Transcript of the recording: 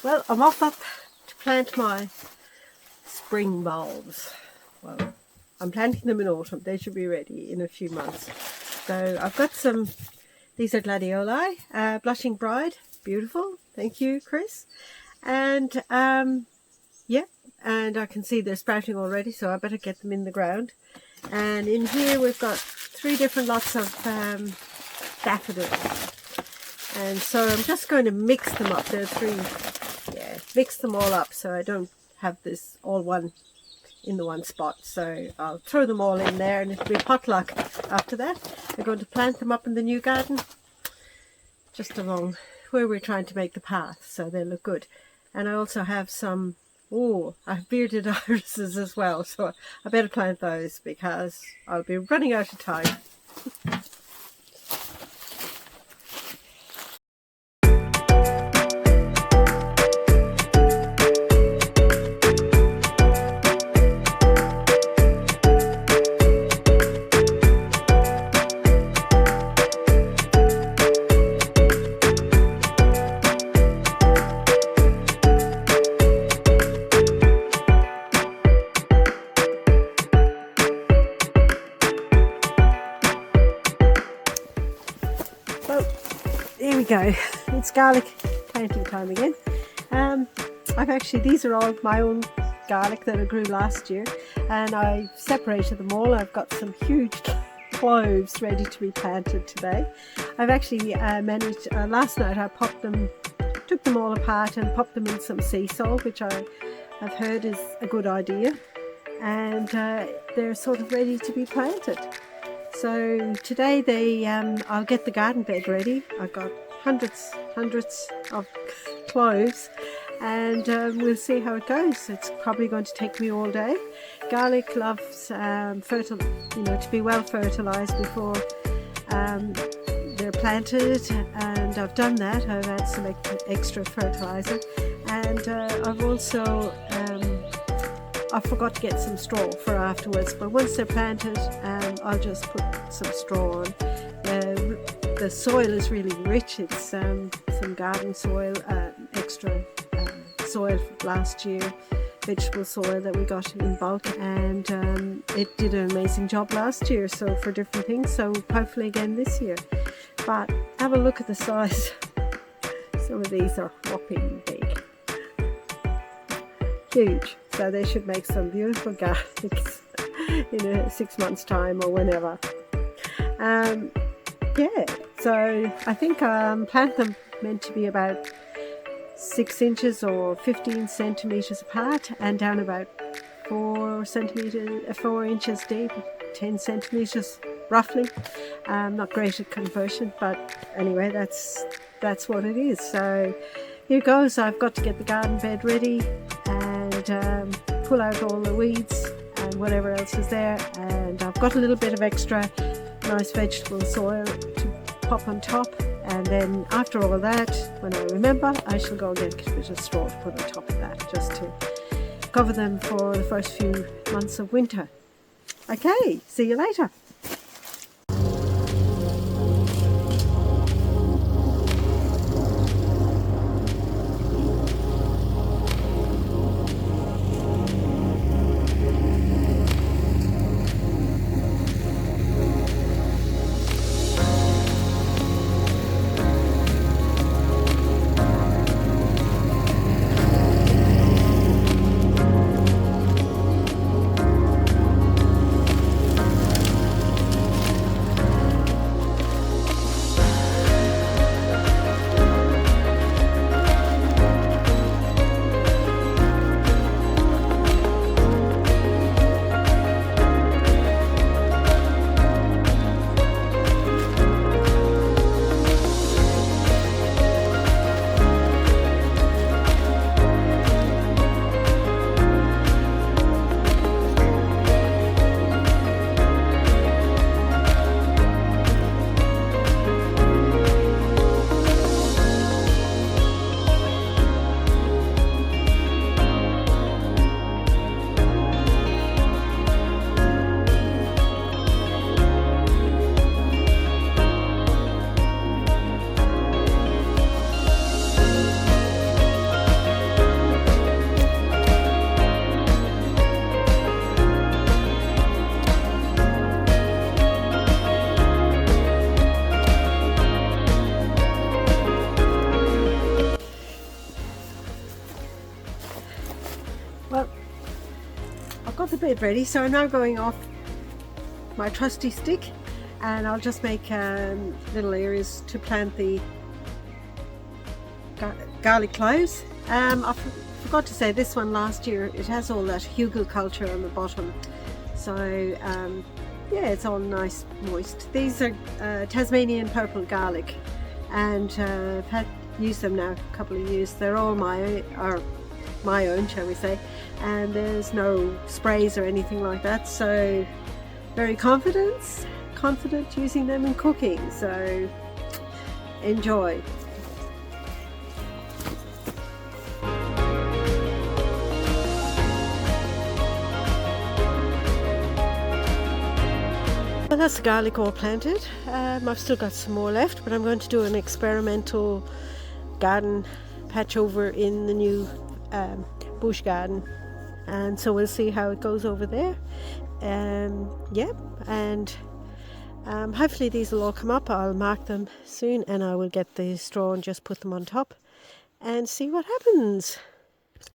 Well, I'm off up to plant my spring bulbs. Well, I'm planting them in autumn. They should be ready in a few months. So I've got some, these are gladioli, blushing bride, beautiful. Thank you, Chris. And yeah, and I can see they're sprouting already, so I better get them in the ground. And in here we've got 3 different lots of daffodils. And so I'm just going to mix them up. There are 3, mix them all up so I don't have this all one in the one spot. So I'll throw them all in there and it'll be potluck after that. I'm going to plant them up in the new garden, just along where we're trying to make the path, so they look good. And I also have some, I have bearded irises as well, so I better plant those because I'll be running out of time. There we go, it's garlic planting time again. These are all my own garlic that I grew last year, and I separated them all. I've got some huge cloves ready to be planted today. I've actually managed, last night I took them all apart and popped them in some sea salt, which I've heard is a good idea, and they're sort of ready to be planted. So today I'll get the garden bed ready. I've got hundreds of cloves, and we'll see how it goes. It's probably going to take me all day. Garlic loves to be well fertilized before they're planted, and I've done that. I've had some extra fertilizer, and I've also I forgot to get some straw for afterwards, but once they're planted, I'll just put some straw on. The soil is really rich. It's some garden soil, extra soil from last year, vegetable soil that we got in bulk, and it did an amazing job last year, so for different things, so hopefully again this year. But have a look at the size. Some of these are whopping big. Huge. So they should make some beautiful garlics in 6 months' time or whenever. So I think plant them meant to be about 6 inches or 15 centimeters apart, and down about 4 inches deep, 10 centimeters roughly. Not great at conversion, but anyway, that's what it is. So here goes. I've got to get the garden bed ready and pull out all the weeds and whatever else is there, and I've got a little bit of extra nice vegetable soil to pop on top, and then after all of that, when I remember, I shall go and get a bit of straw to put on top of that, just to cover them for the first few months of winter. Okay, see you later. bed ready, so I'm now going off my trusty stick, and I'll just make little areas to plant the garlic cloves. I forgot to say, this one last year, it has all that hugelkultur on the bottom, so yeah, it's all nice moist. These are Tasmanian purple garlic, and I've used them now a couple of years. They're all my own, shall we say, and there's no sprays or anything like that, so very confident using them in cooking, so enjoy. Well, that's the garlic all planted. I've still got some more left, but I'm going to do an experimental garden patch over in the new bush garden, and so we'll see how it goes over there. Yeah, and hopefully these will all come up. I'll mark them soon, and I will get the straw and just put them on top and see what happens.